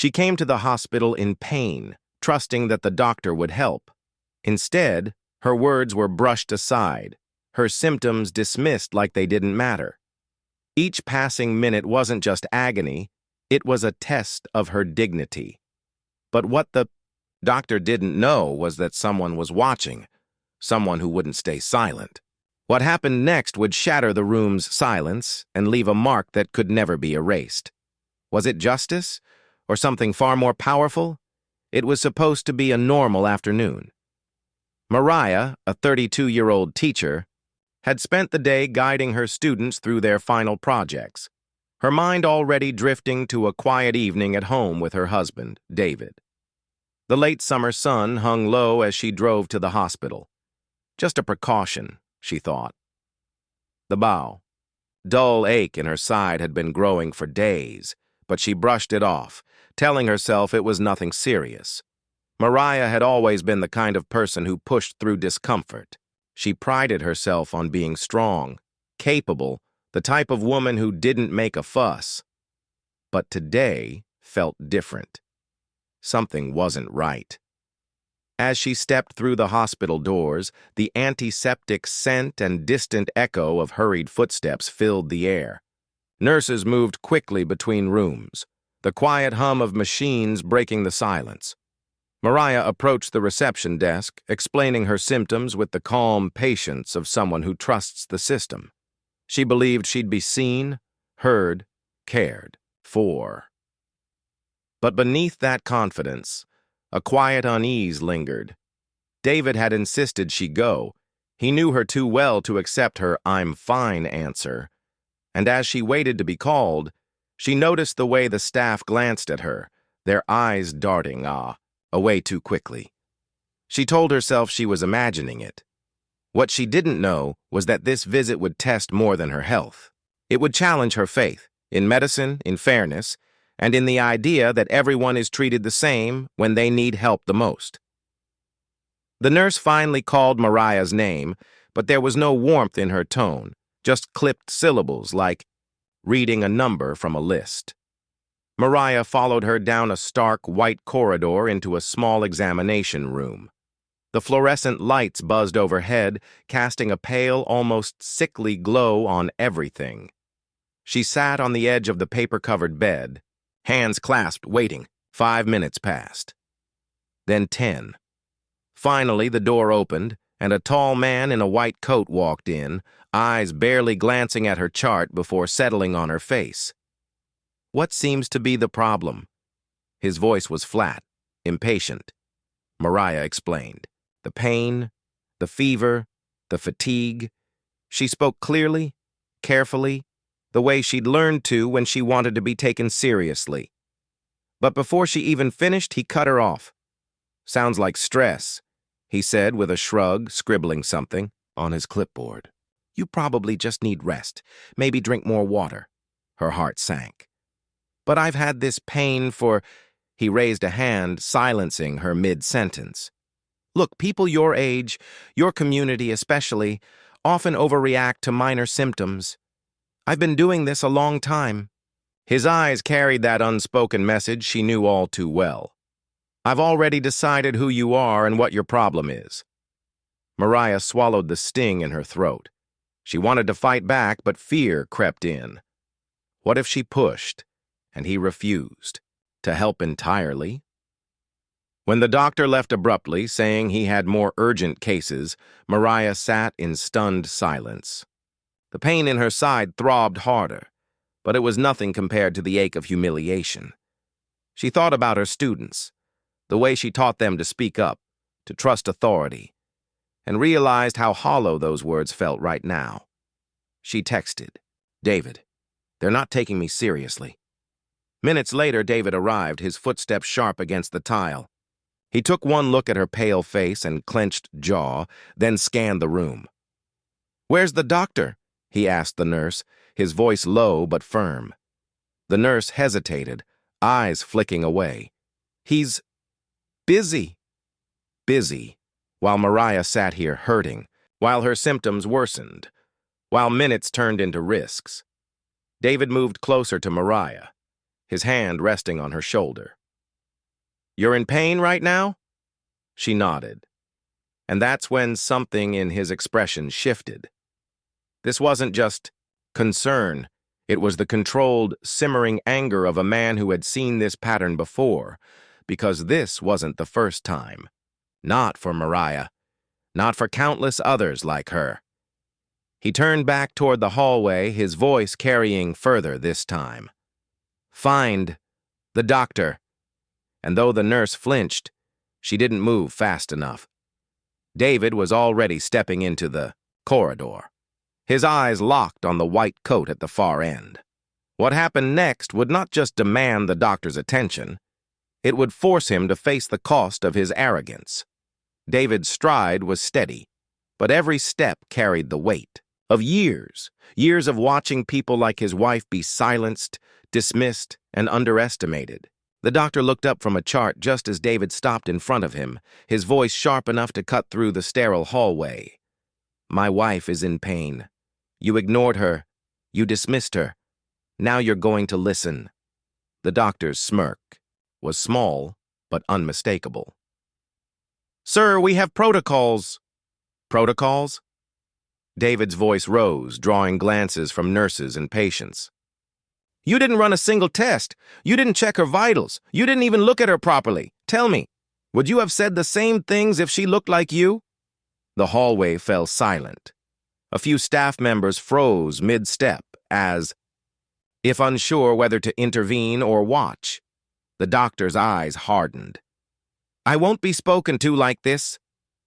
She came to the hospital in pain, trusting that the doctor would help. Instead, her words were brushed aside, her symptoms dismissed like they didn't matter. Each passing minute wasn't just agony, it was a test of her dignity. But what the doctor didn't know was that someone was watching, someone who wouldn't stay silent. What happened next would shatter the room's silence and leave a mark that could never be erased. Was it justice, or something far more powerful? It was supposed to be a normal afternoon. Mariah, a 32-year-old teacher, had spent the day guiding her students through their final projects, her mind already drifting to a quiet evening at home with her husband, David. The late summer sun hung low as she drove to the hospital. Just a precaution, she thought. The dull ache in her side had been growing for days, but she brushed it off, telling herself it was nothing serious. Mariah had always been the kind of person who pushed through discomfort. She prided herself on being strong, capable, the type of woman who didn't make a fuss. But today felt different. Something wasn't right. As she stepped through the hospital doors, the antiseptic scent and distant echo of hurried footsteps filled the air. Nurses moved quickly between rooms, the quiet hum of machines breaking the silence. Mariah approached the reception desk, explaining her symptoms with the calm patience of someone who trusts the system. She believed she'd be seen, heard, cared for. But beneath that confidence, a quiet unease lingered. David had insisted she go. He knew her too well to accept her "I'm fine" answer. And as she waited to be called, she noticed the way the staff glanced at her, their eyes darting away too quickly. She told herself she was imagining it. What she didn't know was that this visit would test more than her health. It would challenge her faith, in medicine, in fairness, and in the idea that everyone is treated the same when they need help the most. The nurse finally called Mariah's name, but there was no warmth in her tone, just clipped syllables like reading a number from a list. Mariah followed her down a stark white corridor into a small examination room. The fluorescent lights buzzed overhead, casting a pale, almost sickly glow on everything. She sat on the edge of the paper-covered bed, hands clasped, waiting. 5 minutes passed. Then 10. Finally, the door opened, and a tall man in a white coat walked in, eyes barely glancing at her chart before settling on her face. "What seems to be the problem?" His voice was flat, impatient. Mariah explained. The pain, the fever, the fatigue. She spoke clearly, carefully, the way she'd learned to when she wanted to be taken seriously. But before she even finished, he cut her off. "Sounds like stress," he said with a shrug, scribbling something on his clipboard. "You probably just need rest. Maybe drink more water." Her heart sank. "But I've had this pain for—" He raised a hand, silencing her mid-sentence. "Look, people your age, your community especially, often overreact to minor symptoms. I've been doing this a long time." His eyes carried that unspoken message she knew all too well. "I've already decided who you are and what your problem is." Mariah swallowed the sting in her throat. She wanted to fight back, but fear crept in. What if she pushed, and he refused to help entirely? When the doctor left abruptly, saying he had more urgent cases, Mariah sat in stunned silence. The pain in her side throbbed harder, but it was nothing compared to the ache of humiliation. She thought about her students, the way she taught them to speak up, to trust authority, and realized how hollow those words felt right now. She texted, "David, they're not taking me seriously." Minutes later, David arrived, his footsteps sharp against the tile. He took one look at her pale face and clenched jaw, then scanned the room. "Where's the doctor?" he asked the nurse, his voice low but firm. The nurse hesitated, eyes flicking away. "He's busy." Busy, while Mariah sat here hurting, while her symptoms worsened, while minutes turned into risks. David moved closer to Mariah, his hand resting on her shoulder. You're in pain right now? She nodded. And that's when something in his expression shifted. This wasn't just concern. It was the controlled, simmering anger of a man who had seen this pattern before, because this wasn't the first time. Not for Mariah. Not for countless others like her. He turned back toward the hallway, his voice carrying further this time. Find the doctor. And though the nurse flinched, she didn't move fast enough. David was already stepping into the corridor, his eyes locked on the white coat at the far end. What happened next would not just demand the doctor's attention, it would force him to face the cost of his arrogance. David's stride was steady, but every step carried the weight of years of watching people like his wife be silenced, dismissed, and underestimated. The doctor looked up from a chart just as David stopped in front of him, his voice sharp enough to cut through the sterile hallway. My wife is in pain. You ignored her. You dismissed her. Now you're going to listen. The doctor's smirk was small, but unmistakable. Sir, we have protocols. Protocols? David's voice rose, drawing glances from nurses and patients. You didn't run a single test. You didn't check her vitals. You didn't even look at her properly. Tell me, would you have said the same things if she looked like you? The hallway fell silent. A few staff members froze mid-step as, if unsure whether to intervene or watch. The doctor's eyes hardened. I won't be spoken to like this.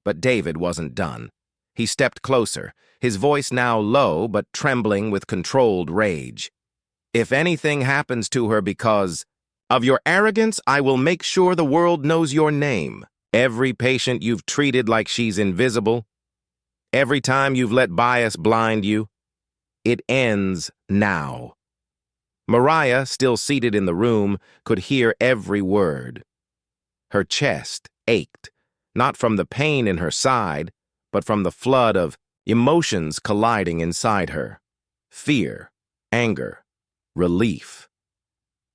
But David wasn't done. He stepped closer, his voice now low but trembling with controlled rage. If anything happens to her because of your arrogance, I will make sure the world knows your name. Every patient you've treated like she's invisible, every time you've let bias blind you, it ends now. Mariah, still seated in the room, could hear every word. Her chest ached, not from the pain in her side, but from the flood of emotions colliding inside her. Fear, anger, relief.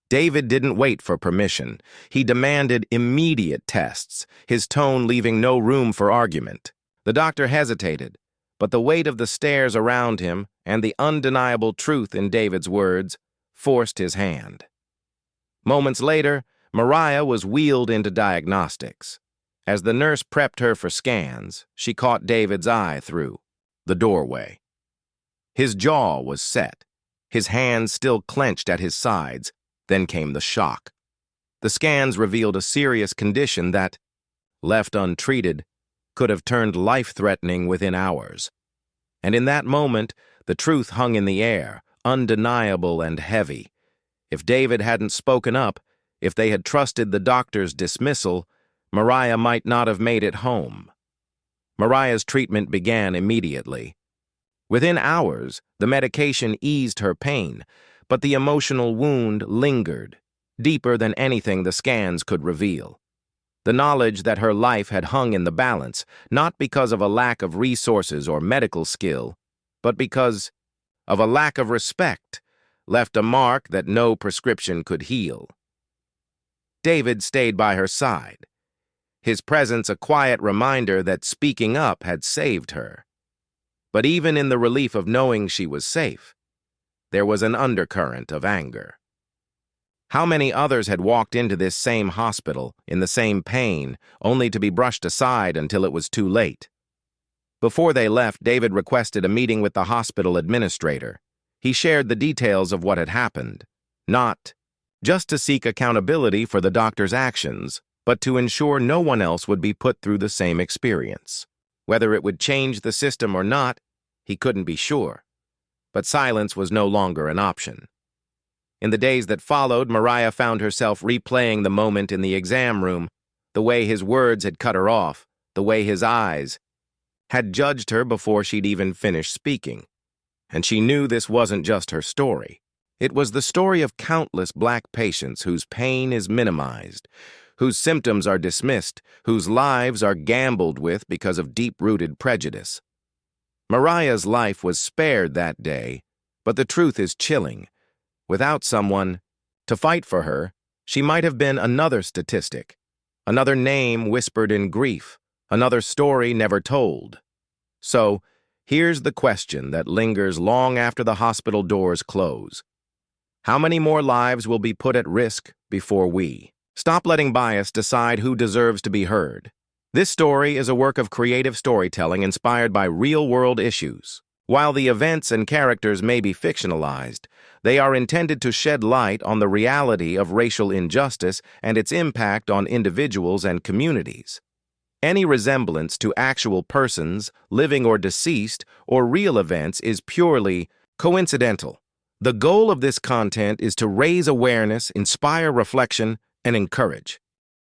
David didn't wait for permission. He demanded immediate tests, his tone leaving no room for argument. The doctor hesitated, but the weight of the stares around him and the undeniable truth in David's words forced his hand. Moments later, Mariah was wheeled into diagnostics. As the nurse prepped her for scans, she caught David's eye through the doorway. His jaw was set, his hands still clenched at his sides. Then came the shock. The scans revealed a serious condition that, left untreated, could have turned life-threatening within hours. And in that moment, the truth hung in the air, undeniable and heavy. If David hadn't spoken up, if they had trusted the doctor's dismissal, Mariah might not have made it home. Mariah's treatment began immediately. Within hours, the medication eased her pain, but the emotional wound lingered, deeper than anything the scans could reveal. The knowledge that her life had hung in the balance, not because of a lack of resources or medical skill, but because of a lack of respect, left a mark that no prescription could heal. David stayed by her side, his presence a quiet reminder that speaking up had saved her. But even in the relief of knowing she was safe, there was an undercurrent of anger. How many others had walked into this same hospital, in the same pain, only to be brushed aside until it was too late? Before they left, David requested a meeting with the hospital administrator. He shared the details of what had happened, not just to seek accountability for the doctor's actions, but to ensure no one else would be put through the same experience. Whether it would change the system or not, he couldn't be sure. But silence was no longer an option. In the days that followed, Mariah found herself replaying the moment in the exam room, the way his words had cut her off, the way his eyes had judged her before she'd even finished speaking. And she knew this wasn't just her story. It was the story of countless Black patients whose pain is minimized, whose symptoms are dismissed, whose lives are gambled with because of deep-rooted prejudice. Mariah's life was spared that day, but the truth is chilling. Without someone to fight for her, she might have been another statistic, another name whispered in grief, another story never told. So, here's the question that lingers long after the hospital doors close. How many more lives will be put at risk before we stop letting bias decide who deserves to be heard? This story is a work of creative storytelling inspired by real-world issues. While the events and characters may be fictionalized, they are intended to shed light on the reality of racial injustice and its impact on individuals and communities. Any resemblance to actual persons, living or deceased, or real events is purely coincidental. The goal of this content is to raise awareness, inspire reflection, and encourage